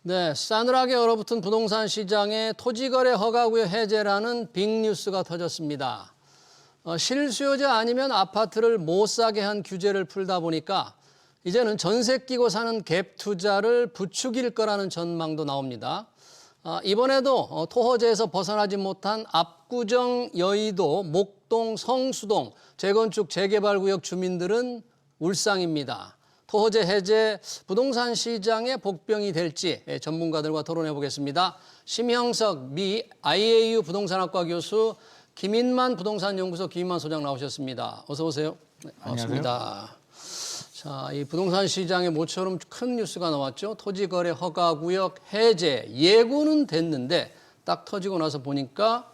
네, 싸늘하게 얼어붙은 부동산 시장에 토지거래 허가구역 해제라는 빅뉴스가 터졌습니다. 실수요자 아니면 아파트를 못 사게 한 규제를 풀다 보니까 이제는 전세 끼고 사는 갭 투자를 부추길 거라는 전망도 나옵니다. 이번에도 토호제에서 벗어나지 못한 압구정, 여의도, 목동, 성수동 재건축 재개발구역 주민들은 울상입니다. 토호제 해제 부동산 시장의 복병이 될지 전문가들과 토론해 보겠습니다. 심형석 미 IAU 부동산학과 교수, 김인만 부동산연구소 김인만 소장 나오셨습니다. 어서 오세요. 네, 반갑습니다. 자, 이 부동산 시장에 모처럼 큰 뉴스가 나왔죠. 토지거래 허가구역 해제 예고는 됐는데 딱 터지고 나서 보니까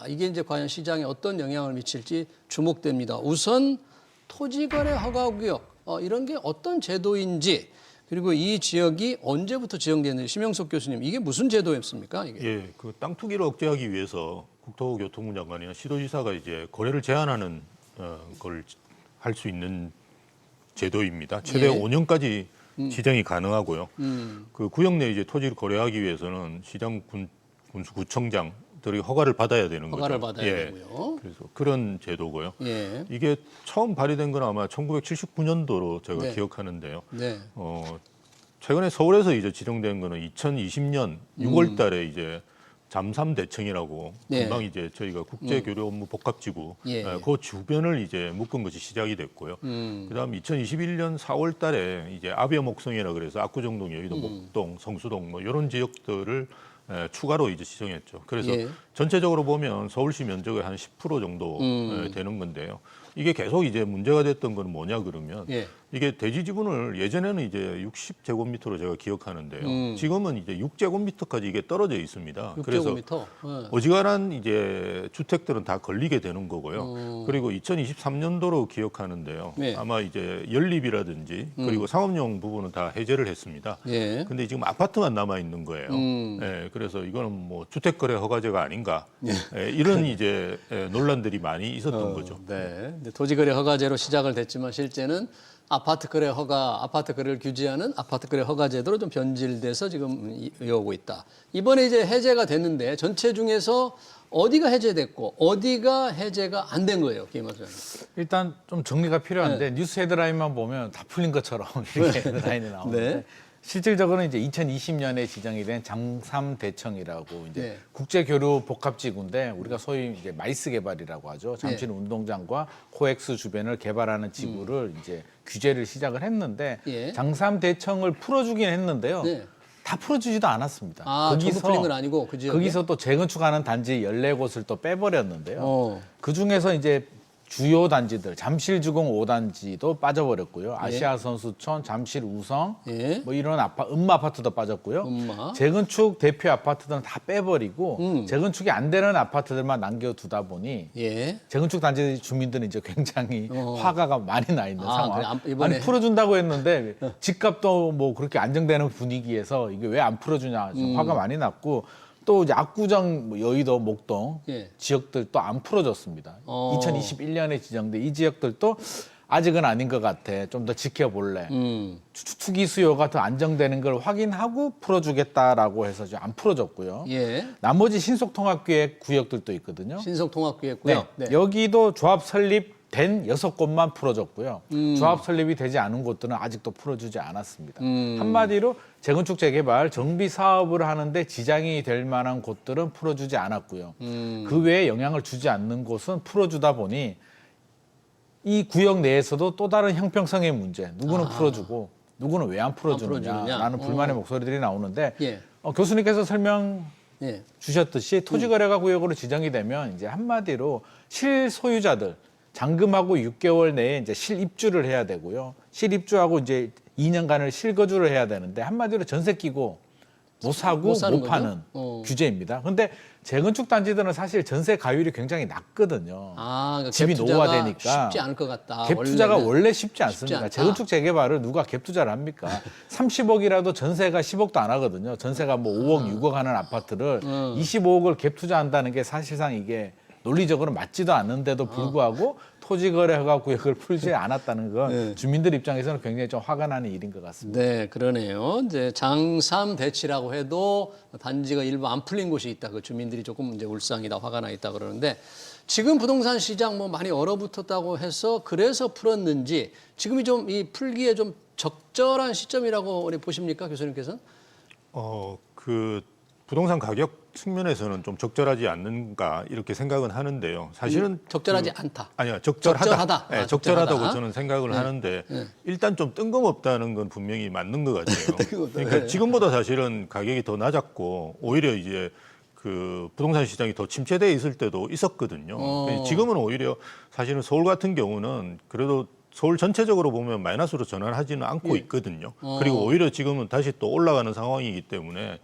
이게 이제 과연 시장에 어떤 영향을 미칠지 주목됩니다. 우선 토지거래 허가구역 이런 게 어떤 제도인지, 그리고 이 지역이 언제부터 지정됐는지, 심형석 교수님, 이게 무슨 제도였습니까? 이게? 예, 그 땅 투기를 억제하기 위해서 국토교통부 장관이나 시도지사가 이제 거래를 제한하는 걸 할 수 있는 제도입니다. 최대 5년까지 지정이 가능하고요. 그 구역 내 이제 토지를 거래하기 위해서는 시장 군수구청장들이 허가를 받아야 되는 거죠. 허가를 받아야 되고요. 그래서 그런 제도고요. 예. 이게 처음 발의된 건 아마 1979년도로 제가 네. 기억하는데요. 네. 최근에 서울에서 이제 지정된 거는 2020년 6월달에 이제 잠삼대청이라고 네. 금방 이제 저희가 국제교류업무 복합지구 예. 그 주변을 이제 묶은 것이 시작이 됐고요. 그다음 2021년 4월달에 이제 아비어목성이라 그래서 압구정동, 여의도, 목동, 성수동 뭐 이런 지역들을 추가로 이제 지정했죠. 그래서 예. 전체적으로 보면 서울시 면적의 한 10% 정도 되는 건데요. 이게 계속 이제 문제가 됐던 건 뭐냐 그러면 예. 이게 대지 지분을 예전에는 이제 60제곱미터로 제가 기억하는데요. 지금은 이제 6제곱미터까지 이게 떨어져 있습니다. 6제곱미터. 그래서 네. 어지간한 이제 주택들은 다 걸리게 되는 거고요. 그리고 2023년도로 기억하는데요. 네. 아마 이제 연립이라든지 그리고 상업용 부분은 다 해제를 했습니다. 예. 근데 지금 아파트만 남아 있는 거예요. 예, 그래서 이거는 뭐 주택거래 허가제가 아닌가 이런 이제 논란들이 많이 있었던 거죠. 네. 근데 토지거래 허가제로 시작을 됐지만 실제는 아파트 거래를 규제하는 아파트 거래 허가 제도로 좀 변질돼서 지금 이어오고 있다. 이번에 이제 해제가 됐는데 전체 중에서 어디가 해제됐고 어디가 해제가 안 된 거예요, 김인만 소장님? 일단 좀 정리가 필요한데 뉴스 헤드라인만 보면 다 풀린 것처럼 이렇게 헤드라인이 나오는데 네. 실질적으로는 이제 2020년에 지정이 된 장삼대청이라고 이제 네. 국제교류 복합지구인데 우리가 소위 이제 마이스 개발이라고 하죠. 잠실 운동장과 코엑스 주변을 개발하는 지구를 이제 규제를 시작을 했는데 예. 장삼대청을 풀어주긴 했는데요. 네. 다 풀어주지도 않았습니다. 전부 풀린 건 아니고 그 지역에? 거기서 또 재건축하는 단지 14곳을 또 빼버렸는데요. 그 중에서 이제 주요 단지들 잠실주공 5단지도 빠져버렸고요. 아시아 선수촌, 잠실 우성, 예. 뭐 이런 음마 아파트도 빠졌고요. 음마. 재건축 대표 아파트들은 다 빼버리고 재건축이 안 되는 아파트들만 남겨두다 보니 예. 재건축 단지 주민들은 이제 굉장히 화가 많이 나 있는 상황. 그래, 이번에. 아니 풀어준다고 했는데 집값도 뭐 그렇게 안정되는 분위기에서 이게 왜 안 풀어주냐 좀 화가 많이 났고. 또 이제 압구정, 여의도, 목동 예. 지역들 또 안 풀어졌습니다. 2021년에 지정돼 이 지역들도 아직은 아닌 것 같아. 좀 더 지켜볼래. 투기 수요가 더 안정되는 걸 확인하고 풀어주겠다라고 해서 안 풀어졌고요. 예. 나머지 신속통합계획 구역들도 있거든요. 신속통합구역고요. 네. 여기도 조합 설립된 6곳만 풀어졌고요. 조합 설립이 되지 않은 곳들은 아직도 풀어주지 않았습니다. 한마디로 재건축 재개발 정비 사업을 하는데 지장이 될 만한 곳들은 풀어주지 않았고요. 그 외에 영향을 주지 않는 곳은 풀어주다 보니 이 구역 내에서도 또 다른 형평성의 문제, 누구는 풀어주고 누구는 왜 안 풀어주느냐라는 불만의 목소리들이 나오는데 예. 교수님께서 설명 예. 주셨듯이 토지거래가 구역으로 지정이 되면 이제 한마디로 실소유자들 잔금하고 6개월 내에 이제 실입주를 해야 되고요. 실입주하고 이제 2년간을 실거주를 해야 되는데 한마디로 전세 끼고 못 사고 못 파는 규제입니다. 그런데 재건축 단지들은 사실 전세 가율이 굉장히 낮거든요. 그러니까 집이 갭 투자가 노후화되니까 쉽지 않을 것 같다. 갭 투자가 원래 쉽지 않다. 않습니다. 재건축 재개발을 누가 갭 투자를 합니까? 30억이라도 전세가 10억도 안 하거든요. 전세가 뭐 5억, 6억 하는 아파트를 25억을 갭 투자한다는 게 사실상 이게 논리적으로 맞지도 않는데도 불구하고 토지거래허가구역을 풀지 않았다는 건 네. 주민들 입장에서는 굉장히 좀 화가 나는 일인 것 같습니다. 네, 그러네요. 이제 장삼 대치라고 해도 단지가 일부 안 풀린 곳이 있다. 그 주민들이 조금 이제 울상이다, 화가 나 있다 그러는데 지금 부동산 시장 뭐 많이 얼어붙었다고 해서 그래서 풀었는지 지금이 좀 이 풀기에 좀 적절한 시점이라고 우리 보십니까, 교수님께서는? 그 부동산 가격 측면에서는 좀 적절하지 않는가 이렇게 생각은 하는데요. 사실은 적절하지 않다. 아니요, 적절하다. 적절하다. 네, 아, 적절하다고 적절하다. 저는 생각을 하는데 일단 좀 뜬금없다는 건 분명히 맞는 것 같아요. 뜬금없다. 그러니까 네. 지금보다 사실은 가격이 더 낮았고 오히려 이제 그 부동산 시장이 더 침체돼 있을 때도 있었거든요. 지금은 오히려 사실은 서울 같은 경우는 그래도 서울 전체적으로 보면 마이너스로 전환하지는 않고 있거든요. 그리고 오히려 지금은 다시 또 올라가는 상황이기 때문에.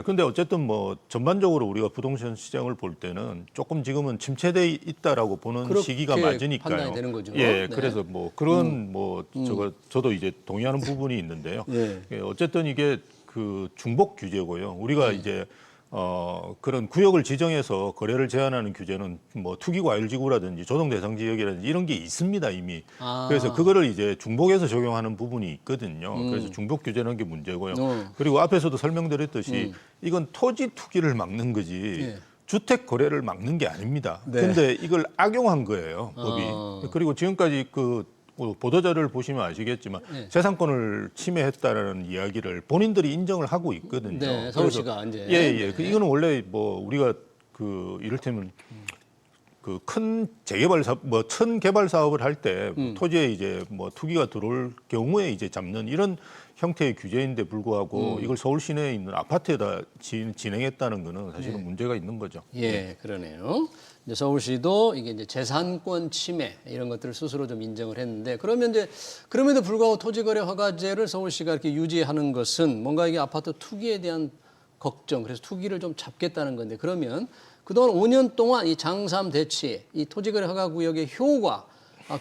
근데 어쨌든 뭐 전반적으로 우리가 부동산 시장을 볼 때는 조금 지금은 침체돼 있다라고 보는 그렇게 시기가 맞으니까요. 판단이 되는 거죠. 예, 네. 그래서 뭐 그런 저도 이제 동의하는 부분이 있는데요. 예. 예, 어쨌든 이게 그 중복 규제고요. 우리가 이제 그런 구역을 지정해서 거래를 제한하는 규제는 뭐 투기과열지구라든지 조정대상지역이라든지 이런 게 있습니다 이미. 그래서 그거를 이제 중복해서 적용하는 부분이 있거든요. 그래서 중복 규제라는 게 문제고요. 그리고 앞에서도 설명드렸듯이 이건 토지 투기를 막는 거지. 예. 주택 거래를 막는 게 아닙니다. 네. 근데 이걸 악용한 거예요, 법이. 그리고 지금까지 그 보도자료를 보시면 아시겠지만 재산권을 침해했다라는 이야기를 본인들이 인정을 하고 있거든요. 네, 서울시가 이제. 예. 그 이거는 원래 뭐 우리가 그 이를테면 그 큰 재개발 사업, 뭐 천개발 사업을 할 때 토지에 이제 뭐 투기가 들어올 경우에 이제 잡는 이런 형태의 규제인데 불구하고 이걸 서울 시내에 있는 아파트에다 진행했다는 거는 사실은 문제가 있는 거죠. 예, 그러네요. 이제 서울시도 이게 이제 재산권 침해 이런 것들을 스스로 좀 인정을 했는데 그러면 이제 그럼에도 불구하고 토지거래 허가제를 서울시가 이렇게 유지하는 것은 뭔가 이게 아파트 투기에 대한 걱정, 그래서 투기를 좀 잡겠다는 건데 그러면 그동안 5년 동안 이 장삼 대치, 이 토지거래 허가 구역의 효과,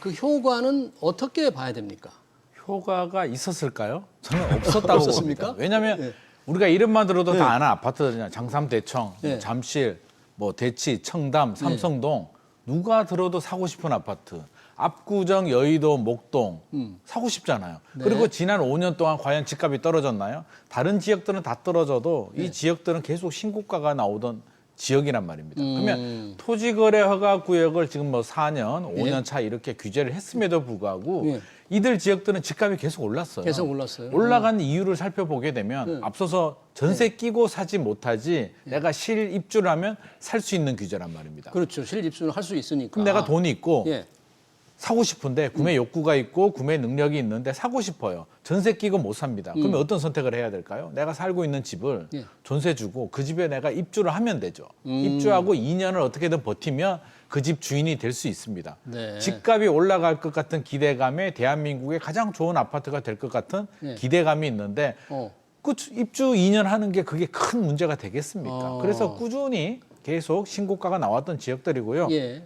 그 효과는 어떻게 봐야 됩니까? 효과가 있었을까요? 저는 없었다고 없었습니까? 봅니다. 왜냐하면 예. 우리가 이름만 들어도 다 아는 아파트들이냐. 장삼대청, 예. 잠실, 뭐 대치, 청담, 삼성동 누가 들어도 사고 싶은 아파트. 압구정, 여의도, 목동 사고 싶잖아요. 네. 그리고 지난 5년 동안 과연 집값이 떨어졌나요? 다른 지역들은 다 떨어져도 이 지역들은 계속 신고가가 나오던 지역이란 말입니다. 그러면 토지거래 허가 구역을 지금 뭐 4년, 5년 차 이렇게 규제를 했음에도 불구하고 예. 이들 지역들은 집값이 계속 올랐어요. 계속 올랐어요. 올라간 이유를 살펴보게 되면 앞서서 전세 끼고 사지 못하지 내가 실입주를 하면 살 수 있는 규제란 말입니다. 그렇죠. 실입수는 할 수 있으니까. 그럼 내가 돈이 있고 예. 사고 싶은데 구매 욕구가 있고 구매 능력이 있는데 사고 싶어요. 전세 끼고 못 삽니다. 그러면 어떤 선택을 해야 될까요? 내가 살고 있는 집을 예. 전세 주고 그 집에 내가 입주를 하면 되죠. 입주하고 2년을 어떻게든 버티면 그 집 주인이 될 수 있습니다. 네. 집값이 올라갈 것 같은 기대감에 대한민국의 가장 좋은 아파트가 될 것 같은 예. 기대감이 있는데 그 입주 2년 하는 게 그게 큰 문제가 되겠습니까? 그래서 꾸준히 계속 신고가가 나왔던 지역들이고요. 예.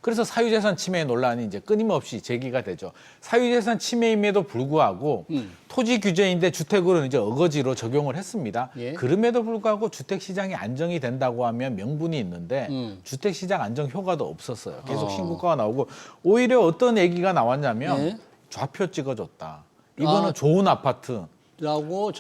그래서 사유재산 침해 논란이 이제 끊임없이 제기가 되죠. 사유재산 침해임에도 불구하고 토지 규제인데 주택으로는 이제 어거지로 적용을 했습니다. 예. 그럼에도 불구하고 주택 시장이 안정이 된다고 하면 명분이 있는데 주택 시장 안정 효과도 없었어요. 계속 신고가가 나오고 오히려 어떤 얘기가 나왔냐면 예. 좌표 찍어줬다. 이거는 좋은 아파트. 라고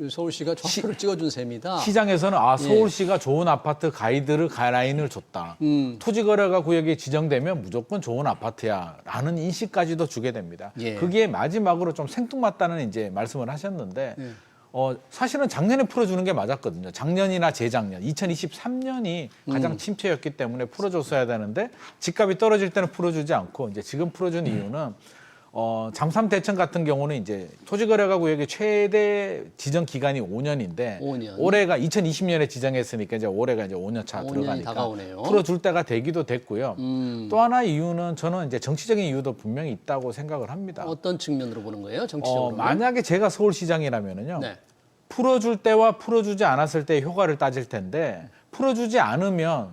서울시가 좌표를 찍어준 셈이다. 시장에서는 서울시가 좋은 아파트 가이드라인을 줬다. 토지거래가 구역이 지정되면 무조건 좋은 아파트야라는 인식까지도 주게 됩니다. 예. 그게 마지막으로 좀 생뚱맞다는 이제 말씀을 하셨는데 사실은 작년에 풀어주는 게 맞았거든요. 작년이나 재작년, 2023년이 가장 침체였기 때문에 풀어줬어야 되는데 집값이 떨어질 때는 풀어주지 않고 이제 지금 풀어준 이유는 잠삼 대청 같은 경우는 이제 토지거래가 구역의 최대 지정 기간이 5년인데 5년. 올해가 2020년에 지정했으니까 이제 올해가 이제 5년 차 5년이 들어가니까 다가오네요. 풀어줄 때가 되기도 됐고요. 또 하나 이유는 저는 이제 정치적인 이유도 분명히 있다고 생각을 합니다. 어떤 측면으로 보는 거예요? 정치적으로? 만약에 제가 서울시장이라면은요. 네. 풀어줄 때와 풀어주지 않았을 때의 효과를 따질 텐데 풀어주지 않으면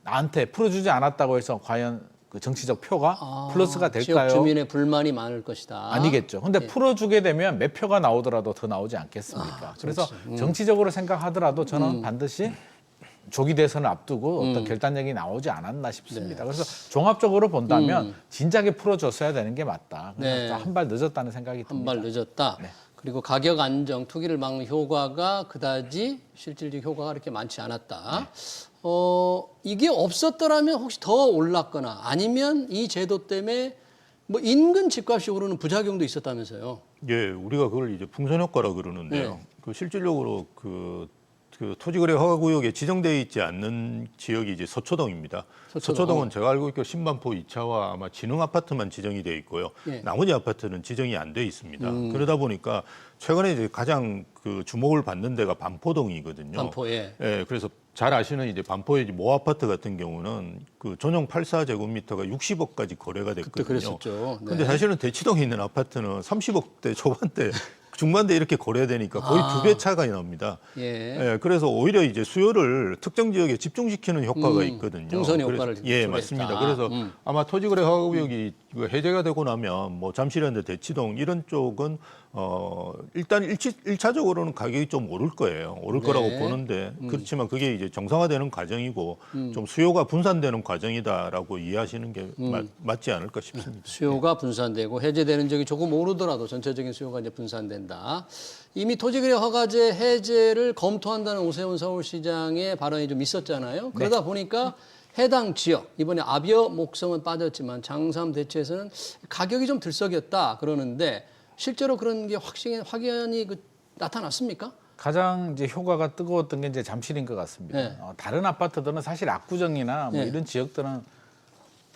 나한테 풀어주지 않았다고 해서 과연 그 정치적 표가 플러스가 될까요? 지역 주민의 불만이 많을 것이다. 아니겠죠. 근데 풀어주게 되면 몇 표가 나오더라도 더 나오지 않겠습니까? 그래서 정치적으로 생각하더라도 저는 반드시 조기 대선을 앞두고 어떤 결단력이 나오지 않았나 싶습니다. 그래서 종합적으로 본다면 진작에 풀어줬어야 되는 게 맞다. 네. 한 발 늦었다는 생각이 한 듭니다. 발 늦었다. 네. 그리고 가격 안정, 투기를 막는 효과가 그다지 실질적 효과가 그렇게 많지 않았다. 이게 없었더라면 혹시 더 올랐거나 아니면 이 제도 때문에 뭐 인근 집값이 오르는 부작용도 있었다면서요. 예, 우리가 그걸 이제 풍선 효과라 그러는데요. 네. 그 실질적으로 그 토지거래 허가구역에 지정되어 있지 않는 지역이 이제 서초동입니다. 서초동은 제가 알고 있기로 신반포 2차와 아마 진흥 아파트만 지정이 되어 있고요. 예. 나머지 아파트는 지정이 안 돼 있습니다. 그러다 보니까 최근에 이제 가장 그 주목을 받는 데가 반포동이거든요. 반포에. 예, 그래서 잘 아시는 이제 반포의 모 아파트 같은 경우는 그 전용 84제곱미터가 60억까지 거래가 됐거든요. 그때 그랬었죠. 네. 근데 사실은 대치동에 있는 아파트는 30억대 초반대, 중반대 이렇게 거래되니까 거의 2배 차가 납니다. 예. 예, 그래서 오히려 이제 수요를 특정 지역에 집중시키는 효과가 있거든요. 풍선 그래서- 효과를 예, 초래했다. 맞습니다. 그래서 아마 토지거래 허가구역이 해제가 되고 나면 뭐 잠실현대, 대치동 이런 쪽은 일단 일차적으로는 가격이 좀 오를 거예요. 오를 네. 거라고 보는데 그렇지만 그게 이제 정상화되는 과정이고 좀 수요가 분산되는 과정이다라고 이해하시는 게 맞지 않을까 싶습니다. 수요가 분산되고 해제되는 적이 조금 오르더라도 전체적인 수요가 이제 분산된다. 이미 토지거래 허가제 해제를 검토한다는 오세훈 서울시장의 발언이 좀 있었잖아요. 그러다 보니까 해당 지역, 이번에 아비어 목성은 빠졌지만 장삼 대치에서는 가격이 좀 들썩였다 그러는데 실제로 그런 게 확연히 나타났습니까? 가장 이제 효과가 뜨거웠던 게 이제 잠실인 것 같습니다. 네. 다른 아파트들은 사실 압구정이나 뭐 네. 이런 지역들은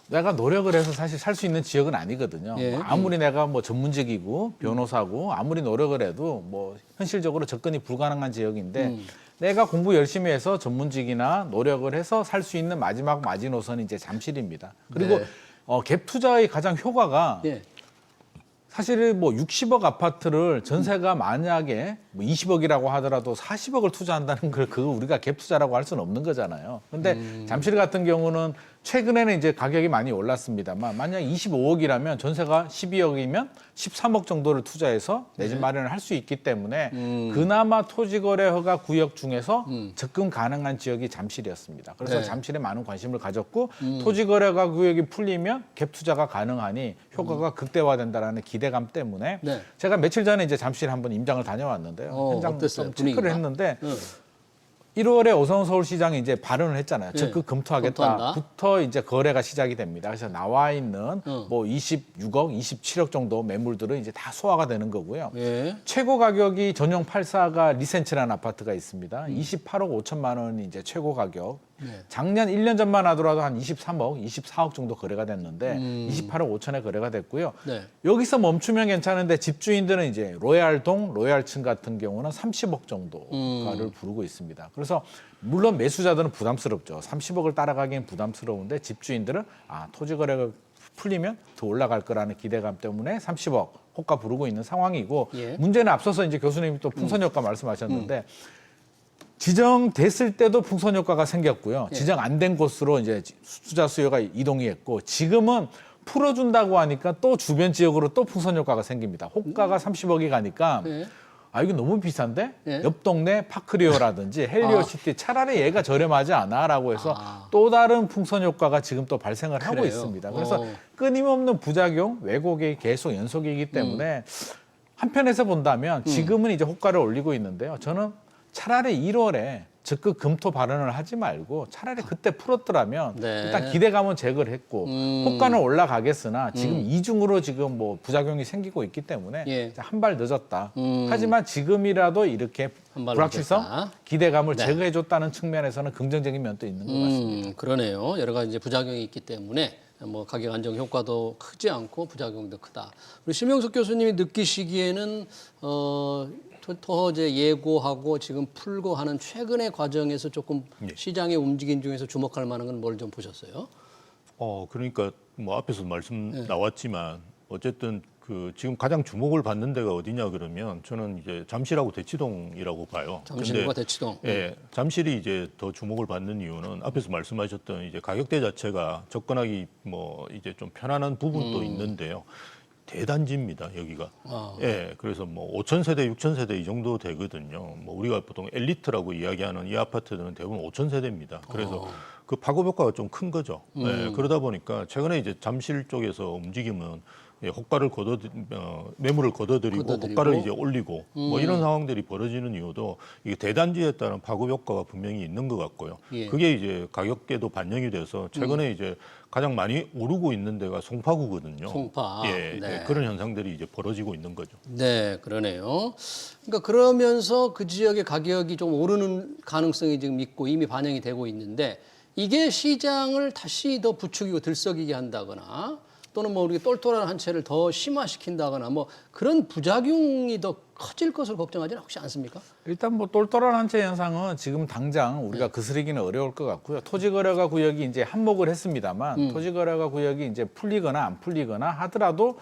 내가 노력을 해서 사실 살 수 있는 지역은 아니거든요. 예. 뭐 아무리 내가 뭐 전문직이고 변호사고 아무리 노력을 해도 뭐 현실적으로 접근이 불가능한 지역인데 내가 공부 열심히 해서 전문직이나 노력을 해서 살 수 있는 마지막 마지노선이 이제 잠실입니다. 그리고 네. 갭 투자의 가장 효과가 예. 사실 뭐 60억 아파트를 전세가 만약에 뭐 20억이라고 하더라도 40억을 투자한다는 걸 그거 우리가 갭 투자라고 할 수는 없는 거잖아요. 근데 잠실 같은 경우는 최근에는 이제 가격이 많이 올랐습니다만 만약 25억이라면 전세가 12억이면 13억 정도를 투자해서 내 집 마련을 할 수 있기 때문에 그나마 토지거래 허가 구역 중에서 접근 가능한 지역이 잠실이었습니다. 그래서 네. 잠실에 많은 관심을 가졌고 토지거래 허가 구역이 풀리면 갭 투자가 가능하니 효과가 극대화된다라는 기대감 때문에 네. 제가 며칠 전에 이제 잠실 한번 임장을 다녀왔는데요. 현장 어땠어요? 좀 체크를 분위기가? 했는데 응. 1월에 오세훈 서울시장이 이제 발언을 했잖아요. 네. 적극 검토한다. 검토하겠다부터 이제 거래가 시작이 됩니다. 그래서 나와 있는 뭐 26억, 27억 정도 매물들은 이제 다 소화가 되는 거고요. 예. 최고 가격이 전용 84가 리센츠라는 아파트가 있습니다. 28억 5천만 원이 이제 최고 가격. 네. 작년 1년 전만 하더라도 한 23억, 24억 정도 거래가 됐는데 28억 5천에 거래가 됐고요. 네. 여기서 멈추면 괜찮은데 집주인들은 이제 로얄동, 로얄층 같은 경우는 30억 정도가를 부르고 있습니다. 그래서 물론 매수자들은 부담스럽죠. 30억을 따라가기엔 부담스러운데 집주인들은 토지 거래가 풀리면 더 올라갈 거라는 기대감 때문에 30억 호가 부르고 있는 상황이고 예. 문제는 앞서서 이제 교수님이 또 풍선 효과 말씀하셨는데 지정됐을 때도 풍선 효과가 생겼고요. 지정 안 된 곳으로 이제 투자 수요가 이동이 했고 지금은 풀어준다고 하니까 또 주변 지역으로 또 풍선 효과가 생깁니다. 호가가 30억이 가니까 네. 이거 너무 비싼데 예. 옆 동네 파크리오라든지 헬리오시티 차라리 얘가 저렴하지 않아라고 해서 또 다른 풍선 효과가 지금 또 발생을 하고 그래요? 있습니다. 그래서 끊임없는 부작용, 왜곡이 계속 연속이기 때문에 한편에서 본다면 지금은 이제 호가를 올리고 있는데요. 저는 차라리 1월에 적극 검토 발언을 하지 말고 차라리 그때 풀었더라면 네. 일단 기대감은 제거를 했고 호가는 올라가겠으나 지금 이중으로 지금 뭐 부작용이 생기고 있기 때문에 예. 한 발 늦었다. 하지만 지금이라도 이렇게 한발 불확실성, 늦었다. 기대감을 네. 제거해줬다는 측면에서는 긍정적인 면도 있는 것 같습니다. 그러네요. 여러 가지 이제 부작용이 있기 때문에 뭐 가격 안정 효과도 크지 않고 부작용도 크다. 우리 심영석 교수님이 느끼시기에는 토허제 예고하고 지금 풀고 하는 최근의 과정에서 조금 시장의 움직임 중에서 주목할 만한 건 뭘 좀 보셨어요? 그러니까 뭐 앞에서 말씀 나왔지만 어쨌든 그 지금 가장 주목을 받는 데가 어디냐 그러면 저는 이제 잠실하고 대치동이라고 봐요. 잠실과 근데 대치동. 예, 잠실이 이제 더 주목을 받는 이유는 앞에서 말씀하셨던 이제 가격대 자체가 접근하기 뭐 이제 좀 편안한 부분도 있는데요. 대단지입니다. 여기가. 아. 예, 그래서 뭐 5천 세대, 6천 세대 이 정도 되거든요. 뭐 우리가 보통 엘리트라고 이야기하는 이 아파트들은 대부분 5천 세대입니다. 그래서 그 파급 효과가 좀 큰 거죠. 예, 그러다 보니까 최근에 이제 잠실 쪽에서 움직이면 예, 매물을 걷어들이고 호가를 이제 올리고 뭐 이런 상황들이 벌어지는 이유도 이게 대단지에 따른 파급 효과가 분명히 있는 것 같고요. 예. 그게 이제 가격계도 반영이 돼서 최근에 이제 가장 많이 오르고 있는 데가 송파구거든요. 송파. 예, 네. 예, 그런 현상들이 이제 벌어지고 있는 거죠. 네, 그러네요. 그러니까 그러면서 그 지역의 가격이 좀 오르는 가능성이 지금 있고 이미 반영이 되고 있는데 이게 시장을 다시 더 부추기고 들썩이게 한다거나 또는 뭐 우리 똘똘한 한 채를 더 심화시킨다거나 뭐 그런 부작용이 더 커질 것을 걱정하지는 혹시 않습니까? 일단 뭐 똘똘한 한채 현상은 지금 당장 우리가 거스르기는 어려울 것 같고요. 토지거래가 구역이 이제 한몫을 했습니다만 토지거래가 구역이 이제 풀리거나 안 풀리거나 하더라도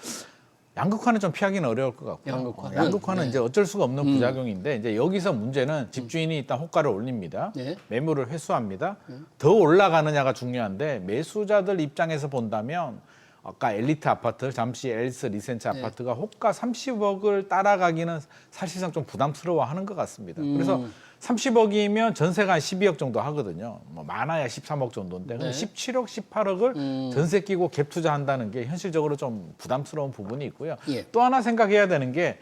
양극화는 좀 피하기는 어려울 것 같고요. 양극화는 네. 이제 어쩔 수가 없는 부작용인데 이제 여기서 문제는 집주인이 일단 호가를 올립니다. 네. 매물을 회수합니다. 더 올라가느냐가 중요한데 매수자들 입장에서 본다면 아까 엘리트 아파트, 잠시 엘스 리센츠 아파트가 호가 30억을 따라가기는 사실상 좀 부담스러워하는 것 같습니다. 그래서 30억이면 전세가 한 12억 정도 하거든요. 뭐 많아야 13억 정도인데 네. 17억, 18억을 전세 끼고 갭 투자한다는 게 현실적으로 좀 부담스러운 부분이 있고요. 예. 또 하나 생각해야 되는 게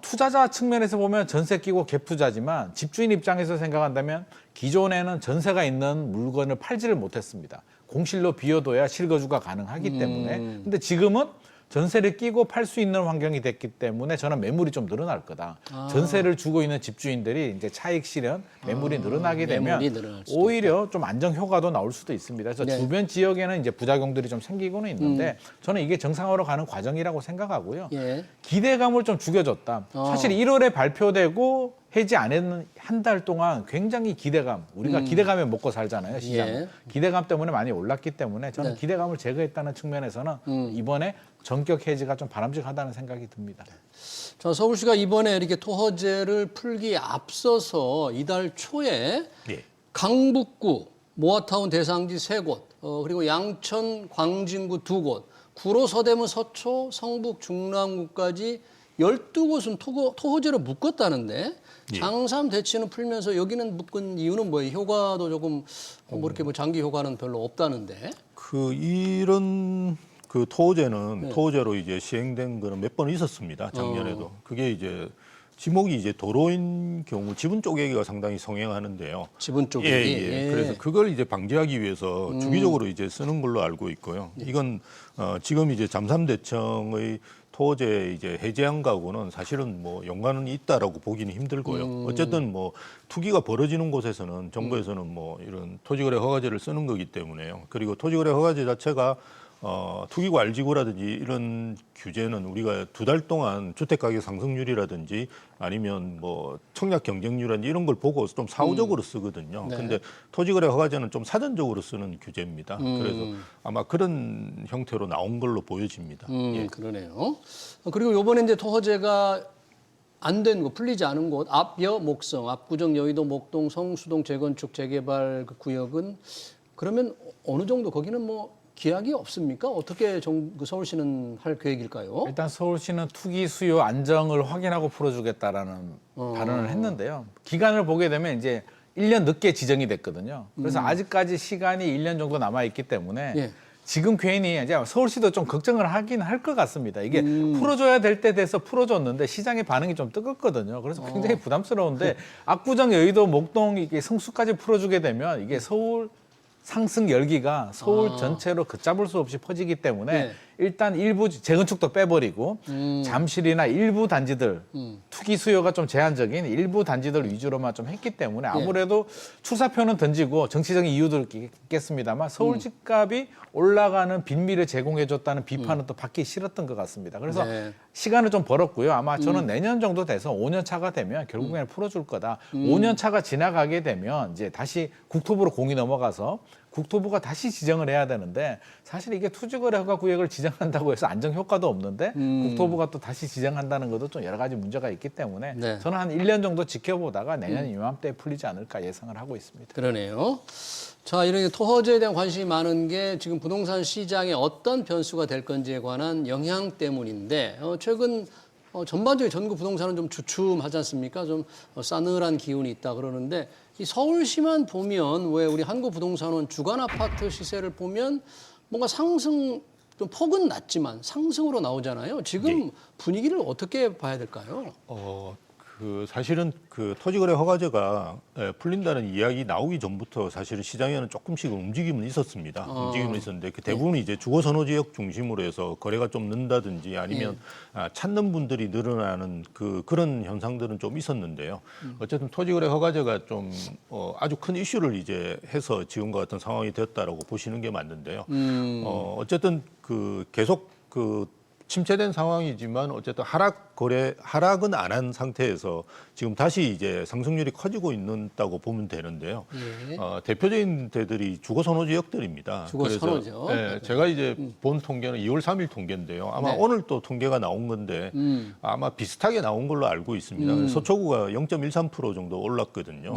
투자자 측면에서 보면 전세 끼고 갭 투자지만 집주인 입장에서 생각한다면 기존에는 전세가 있는 물건을 팔지를 못했습니다. 공실로 비워둬야 실거주가 가능하기 때문에. 근데 지금은 전세를 끼고 팔 수 있는 환경이 됐기 때문에 저는 매물이 좀 늘어날 거다. 전세를 주고 있는 집주인들이 이제 차익 실현, 매물이 늘어나게 되면 매물이 늘어날 수도 오히려 좀 안정 효과도 나올 수도 있습니다. 그래서 네. 주변 지역에는 이제 부작용들이 좀 생기고는 있는데 저는 이게 정상화로 가는 과정이라고 생각하고요. 예. 기대감을 좀 죽여줬다. 사실 1월에 발표되고 해지 안 했는 한 달 동안 굉장히 기대감, 우리가 기대감에 먹고 살잖아요, 시장. 예. 기대감 때문에 많이 올랐기 때문에 저는 네. 기대감을 제거했다는 측면에서는 이번에 전격 해지가 좀 바람직하다는 생각이 듭니다. 자, 서울시가 이번에 이렇게 토허제를 풀기에 앞서서 이달 초에 예. 강북구, 모아타운 대상지 3곳, 그리고 양천, 광진구 2곳, 구로, 서대문, 서초, 성북, 중랑구까지 12곳은 토호제로 묶었다는데 예. 장삼 대치는 풀면서 여기는 묶은 이유는 뭐예요? 효과도 조금 뭐 이렇게 뭐 장기 효과는 별로 없다는데. 이런 그 토호제는 토호제로 이제 시행된 거는 몇 번 있었습니다. 작년에도. 그게 이제 지목이 이제 도로인 경우 지분 쪼개기가 상당히 성행하는데요. 지분 쪽이. 예, 예. 그래서 그걸 이제 방지하기 위해서 주기적으로 이제 쓰는 걸로 알고 있고요. 이건 지금 이제 잠삼대청의 토호제 이제 해제한 거하고는 사실은 뭐 연관은 있다라고 보기는 힘들고요. 어쨌든 뭐 투기가 벌어지는 곳에서는 정부에서는 뭐 이런 토지거래 허가제를 쓰는 거기 때문에요. 그리고 토지거래 허가제 자체가 투기고 알지구라든지 이런 규제는 우리가 2달 동안 주택가격 상승률이라든지 아니면 뭐 청약 경쟁률이라든지 이런 걸 보고 좀 사후적으로 쓰거든요. 네. 근데 토지거래 허가제는 좀 사전적으로 쓰는 규제입니다. 그래서 아마 그런 형태로 나온 걸로 보여집니다. 예. 그러네요. 그리고 요번에 이제 토허제가 안 된 곳, 풀리지 않은 곳, 앞여, 목성, 압구정, 여의도, 목동, 성수동 재건축 재개발 그 구역은 그러면 어느 정도 거기는 뭐 기약이 없습니까? 어떻게 그 서울시는 할 계획일까요? 일단 서울시는 투기 수요 안정을 확인하고 풀어주겠다라는 발언을 했는데요. 기간을 보게 되면 이제 1년 늦게 지정이 됐거든요. 그래서 아직까지 시간이 1년 정도 남아있기 때문에 예. 지금 괜히 이제 서울시도 좀 걱정을 하긴 할 것 같습니다. 이게 풀어줘야 될 때 돼서 풀어줬는데 시장의 반응이 좀 뜨겁거든요. 그래서 굉장히 부담스러운데 압구정, 여의도, 목동 이게 성수까지 풀어주게 되면 이게 서울 상승 열기가 서울 전체로 걷잡을 수 없이 퍼지기 때문에 네. 일단 일부 재건축도 빼버리고 잠실이나 일부 단지들 투기 수요가 좀 제한적인 일부 단지들 위주로만 좀 했기 때문에 아무래도 출사표는 던지고 정치적인 이유도 있겠습니다만 서울 집값이 올라가는 빈미를 제공해줬다는 비판은 또 받기 싫었던 것 같습니다. 그래서 네. 시간을 좀 벌었고요. 아마 저는 내년 정도 돼서 5년 차가 되면 결국에는 풀어줄 거다. 5년 차가 지나가게 되면 이제 다시 국토부로 공이 넘어가서 국토부가 다시 지정을 해야 되는데 사실 이게 투지거래 허가 구역을 지정한다고 해서 안정 효과도 없는데 국토부가 또 다시 지정한다는 것도 좀 여러 가지 문제가 있기 때문에 네. 저는 한 1년 정도 지켜보다가 내년 이맘때에 풀리지 않을까 예상을 하고 있습니다. 그러네요. 자, 이렇게 토허지에 대한 관심이 많은 게 지금 부동산 시장에 어떤 변수가 될 건지에 관한 영향 때문인데 최근 전반적인 전국 부동산은 좀 주춤하지 않습니까? 좀 싸늘한 기운이 있다 그러는데 이 서울시만 보면 왜 우리 한국부동산원 주간 아파트 시세를 보면 뭔가 상승 좀 폭은 낮지만 상승으로 나오잖아요. 지금 분위기를 어떻게 봐야 될까요? 사실은 그 토지거래 허가제가 풀린다는 이야기 나오기 전부터 사실은 시장에는 조금씩 움직임은 있었습니다. 움직임은 있었는데 그 대부분 이제 주거 선호 지역 중심으로 해서 거래가 좀 는다든지 아니면 찾는 분들이 늘어나는 그런 현상들은 좀 있었는데요. 어쨌든 토지거래 허가제가 좀 아주 큰 이슈를 이제 해서 지금과 같은 상황이 되었다라고 보시는 게 맞는데요. 어쨌든 계속 침체된 상황이지만 어쨌든 하락은 안 한 상태에서 지금 다시 이제 상승률이 커지고 있다고 보면 되는데요. 대표적인 데들이 주거 선호 지역들입니다. 주거 선호 지역. 제가 이제 본 통계는 2월 3일 통계인데요. 아마 오늘 또 통계가 나온 건데 아마 비슷하게 나온 걸로 알고 있습니다. 서초구가 0.13% 정도 올랐거든요.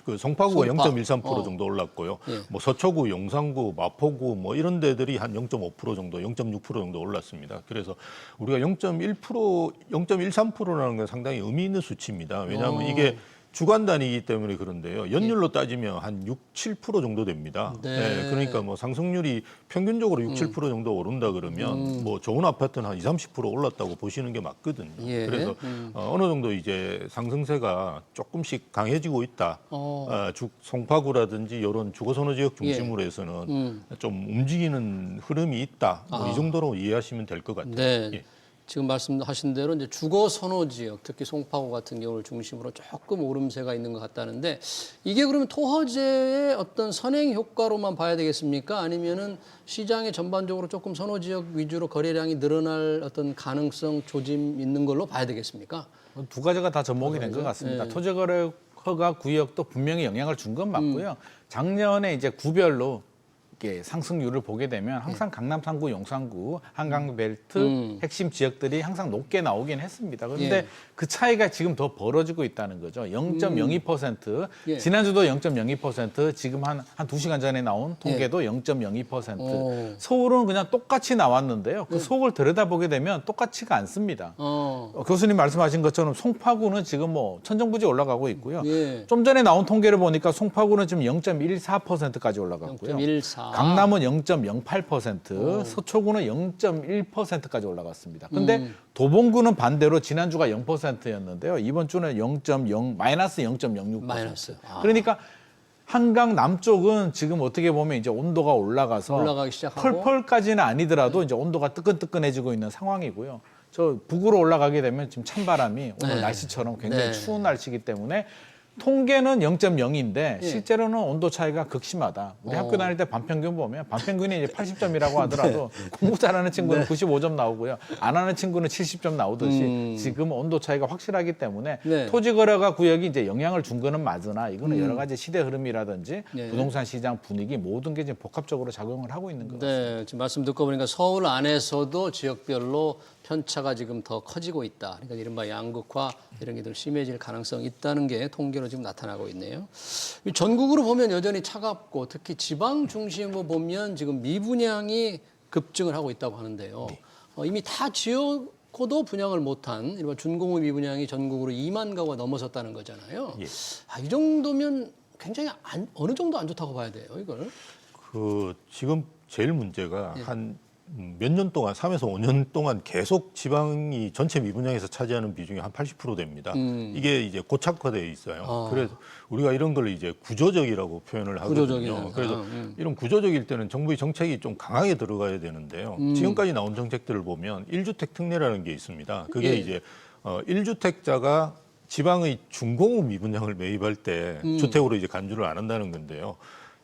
그 송파구가 0.13% 정도 올랐고요. 뭐 서초구, 용산구, 마포구 뭐 이런 데들이 한 0.5% 정도, 0.6% 정도 올랐습니다. 그래서 우리가 0.13%라는 건 상당히 의미 있는 수치입니다. 왜냐하면 이게 주간 단위이기 때문에 그런데요. 연율로 따지면 한 6, 7% 정도 됩니다. 그러니까 뭐 상승률이 평균적으로 6, 7% 정도 오른다 그러면 뭐 좋은 아파트는 한 20, 30% 올랐다고 보시는 게 맞거든요. 그래서 어느 정도 이제 상승세가 조금씩 강해지고 있다. 송파구라든지 이런 주거선호 지역 중심으로 해서는 좀 움직이는 흐름이 있다. 뭐 이 정도로 이해하시면 될 것 같아요. 네. 지금 말씀하신 대로 이제 주거 선호 지역, 특히 송파구 같은 경우를 중심으로 조금 오름세가 있는 것 같다는데 이게 그러면 토허제의 어떤 선행 효과로만 봐야 되겠습니까? 아니면은 시장에 전반적으로 조금 선호 지역 위주로 거래량이 늘어날 어떤 가능성, 조짐 있는 걸로 봐야 되겠습니까? 두 가지가 다 접목이 된 것 같습니다. 토지거래 허가 구역도 분명히 영향을 준 건 맞고요. 작년에 이제 구별로 이렇게 상승률을 보게 되면 항상 강남 3구, 용산구, 한강벨트 핵심 지역들이 항상 높게 나오긴 했습니다. 그런데 그 차이가 지금 더 벌어지고 있다는 거죠. 0.02%, 지난주도 0.02%, 지금 한 2시간 전에 나온 통계도 0.02%. 서울은 그냥 똑같이 나왔는데요. 그 속을 들여다보게 되면 똑같지가 않습니다. 교수님 말씀하신 것처럼 송파구는 지금 뭐 천정부지 올라가고 있고요. 좀 전에 나온 통계를 보니까 송파구는 지금 0.14%까지 올라갔고요. 0.14. 강남은 0.08%, 서초구는 0.1%까지 올라갔습니다. 근데 도봉구는 반대로 지난주가 0%였는데요. 이번 주는 마이너스 0.06%. 마이너스. 그러니까 한강 남쪽은 지금 어떻게 보면 이제 온도가 올라가기 시작하고 펄펄까지는 아니더라도 이제 온도가 뜨끈뜨끈해지고 있는 상황이고요. 저 북으로 올라가게 되면 지금 찬바람이 오늘 날씨처럼 굉장히 추운 날씨이기 때문에 통계는 0.0인데 실제로는 온도 차이가 극심하다. 우리 학교 다닐 때 반평균 보면 반평균이 이제 80점이라고 하더라도 공부 잘하는 친구는 95점 나오고요. 안 하는 친구는 70점 나오듯이 지금 온도 차이가 확실하기 때문에 토지거래가 구역이 이제 영향을 준 거는 맞으나 이거는 여러 가지 시대 흐름이라든지 부동산 시장 분위기 모든 게 지금 복합적으로 작용을 하고 있는 것 같습니다. 네, 지금 말씀 듣고 보니까 서울 안에서도 지역별로 편차가 지금 더 커지고 있다. 그러니까 이른바 양극화 이런 게 더 심해질 가능성이 있다는 게 통계로 지금 나타나고 있네요. 전국으로 보면 여전히 차갑고 특히 지방 중심으로 보면 지금 미분양이 급증을 하고 있다고 하는데요. 이미 다 지었고도 분양을 못한 이른바 준공업 미분양이 전국으로 2만 가구가 넘어섰다는 거잖아요. 이 정도면 굉장히 어느 정도 안 좋다고 봐야 돼요, 이걸? 지금 제일 문제가 한 몇 년 동안, 3에서 5년 동안 계속 지방이 전체 미분양에서 차지하는 비중이 한 80% 됩니다. 이게 이제 고착화되어 있어요. 그래서 우리가 이런 걸 이제 구조적이라고 표현을 하거든요. 그래서 이런 구조적일 때는 정부의 정책이 좀 강하게 들어가야 되는데요. 지금까지 나온 정책들을 보면 1주택 특례라는 게 있습니다. 그게 이제 1주택자가 지방의 준공업 미분양을 매입할 때 주택으로 이제 간주를 안 한다는 건데요.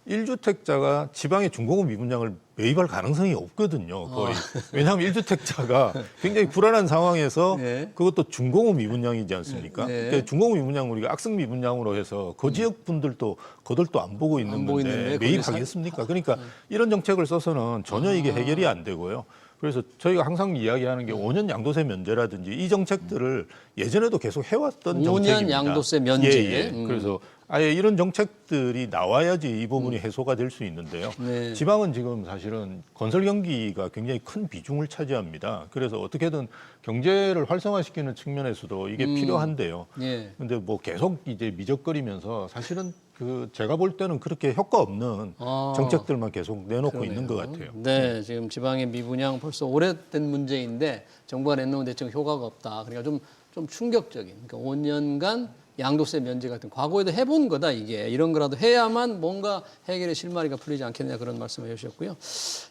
1주택자가 지방의 준공업 미분양을 매입할 가능성이 없거든요, 거의. 왜냐하면 1주택자가 굉장히 불안한 상황에서 그것도 준공업 미분양이지 않습니까? 그러니까 준공업 미분양 우리가 악성 미분양으로 해서 그 지역 분들도 거들도 안 보고 있는 건데 매입하겠습니까? 그러니까 이런 정책을 써서는 전혀 이게 해결이 안 되고요. 그래서 저희가 항상 이야기하는 게 5년 양도세 면제라든지 이 정책들을 예전에도 계속 해왔던 5년 정책입니다. 양도세 면제. 그래서 아예 이런 정책들이 나와야지 이 부분이 해소가 될 수 있는데요. 네. 지방은 지금 사실은 건설 경기가 굉장히 큰 비중을 차지합니다. 그래서 어떻게든 경제를 활성화시키는 측면에서도 이게 필요한데요. 예. 근데 뭐 계속 이제 미적거리면서 사실은 그 제가 볼 때는 그렇게 효과 없는 정책들만 계속 내놓고 있는 것 같아요. 네, 지금 지방의 미분양 벌써 오래된 문제인데 정부가 내놓은 대책 효과가 없다. 그러니까 좀 충격적인. 그러니까 5년간 양도세 면제 같은 과거에도 해본 거다 이게 이런 거라도 해야만 뭔가 해결의 실마리가 풀리지 않겠느냐 그런 말씀을 해주셨고요.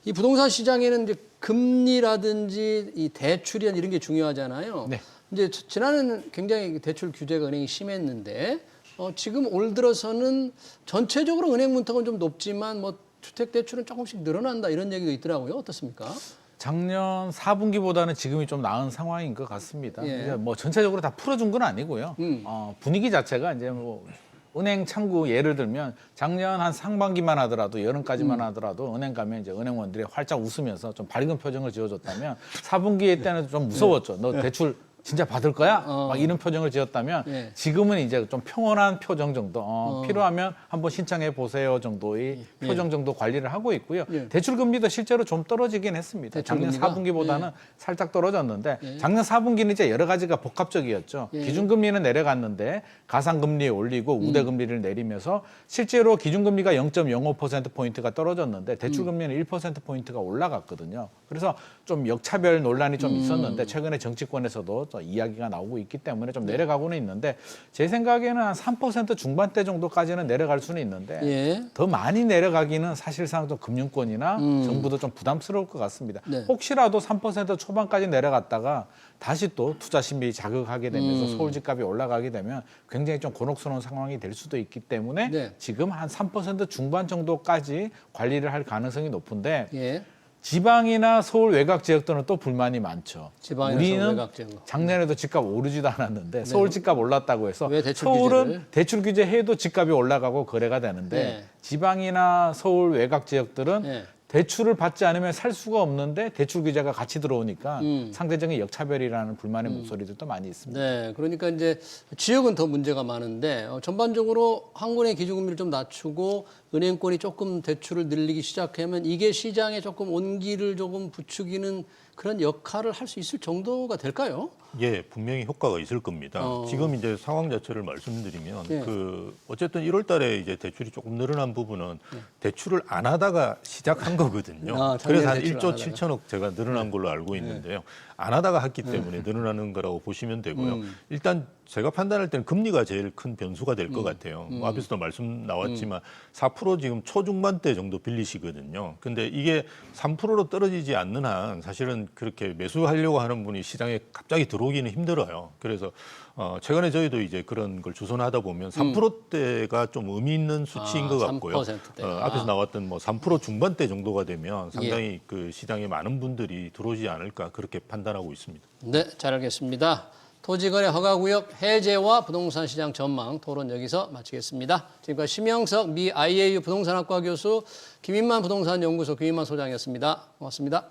이 부동산 시장에는 이제 금리라든지 이 대출이란 이런 게 중요하잖아요. 네. 이제 지난해는 굉장히 대출 규제가 은행이 심했는데 지금 올 들어서는 전체적으로 은행 문턱은 좀 높지만 뭐 주택 대출은 조금씩 늘어난다 이런 얘기도 있더라고요. 어떻습니까? 작년 4분기보다는 지금이 좀 나은 상황인 것 같습니다. 예. 이제 뭐 전체적으로 다 풀어준 건 아니고요. 분위기 자체가 이제 뭐 은행 창구 예를 들면 작년 한 상반기만 하더라도 여름까지만 하더라도 은행 가면 이제 은행원들이 활짝 웃으면서 좀 밝은 표정을 지어줬다면 4분기 때는 좀 무서웠죠. 너 대출 진짜 받을 거야? 막 이런 표정을 지었다면 예. 지금은 이제 좀 평온한 표정 정도, 필요하면 한번 신청해 보세요 정도의 표정 정도 관리를 하고 있고요. 예. 대출 금리도 실제로 좀 떨어지긴 했습니다. 대출 작년 금리가? 4분기보다는 예. 살짝 떨어졌는데 작년 4분기는 이제 여러 가지가 복합적이었죠. 예. 기준금리는 내려갔는데 가상금리 올리고 우대금리를 내리면서 실제로 기준금리가 0.05%포인트가 떨어졌는데 대출금리는 1%포인트가 올라갔거든요. 그래서 좀 역차별 논란이 좀 있었는데 최근에 정치권에서도 또 이야기가 나오고 있기 때문에 좀 내려가고는 있는데 제 생각에는 한 3% 중반대 정도까지는 내려갈 수는 있는데 예. 더 많이 내려가기는 사실상 좀 금융권이나 정부도 좀 부담스러울 것 같습니다. 네. 혹시라도 3% 초반까지 내려갔다가 다시 또 투자 심리 자극하게 되면서 서울 집값이 올라가게 되면 굉장히 좀 곤혹스러운 상황이 될 수도 있기 때문에 네. 지금 한 3% 중반 정도까지 관리를 할 가능성이 높은데 예. 지방이나 서울 외곽 지역들은 또 불만이 많죠. 지방이나 서울 우리는 외곽 지역. 작년에도 집값 오르지도 않았는데 서울 집값 올랐다고 해서 왜 대출 서울은 규제를? 대출 규제 해도 집값이 올라가고 거래가 되는데 네. 지방이나 서울 외곽 지역들은 네. 대출을 받지 않으면 살 수가 없는데 대출 규제가 같이 들어오니까 상대적인 역차별이라는 불만의 목소리들도 많이 있습니다. 네, 그러니까 이제 지역은 더 문제가 많은데 전반적으로 한국은행 기준금리를 좀 낮추고 은행권이 조금 대출을 늘리기 시작하면 이게 시장에 조금 온기를 조금 부추기는 그런 역할을 할 수 있을 정도가 될까요? 예, 분명히 효과가 있을 겁니다. 지금 이제 상황 자체를 말씀드리면 예. 그 어쨌든 1월 달에 이제 대출이 조금 늘어난 부분은 대출을 안 하다가 시작한 거거든요. 아, 그래서 한 작년에 대출을 1조 안 하다가. 7천억 제가 늘어난 걸로 알고 있는데요. 안 하다가 했기 때문에 늘어나는 거라고 보시면 되고요. 일단 제가 판단할 때는 금리가 제일 큰 변수가 될 것 같아요. 뭐 앞에서도 말씀 나왔지만 4% 지금 초중반대 정도 빌리시거든요. 근데 이게 3%로 떨어지지 않는 한 사실은 그렇게 매수하려고 하는 분이 시장에 갑자기 들어오기는 힘들어요. 그래서 최근에 저희도 이제 그런 걸 주선하다 보면 3%대가 좀 의미 있는 수치인 것 같고요. 3%대. 앞에서 나왔던 뭐 3% 중반대 정도가 되면 상당히 그 시장에 많은 분들이 들어오지 않을까 그렇게 판단하고 있습니다. 네, 잘 알겠습니다. 토지거래 허가구역 해제와 부동산 시장 전망 토론 여기서 마치겠습니다. 지금까지 심영석 미 IAU 부동산학과 교수 김인만 부동산연구소 김인만 소장이었습니다. 고맙습니다.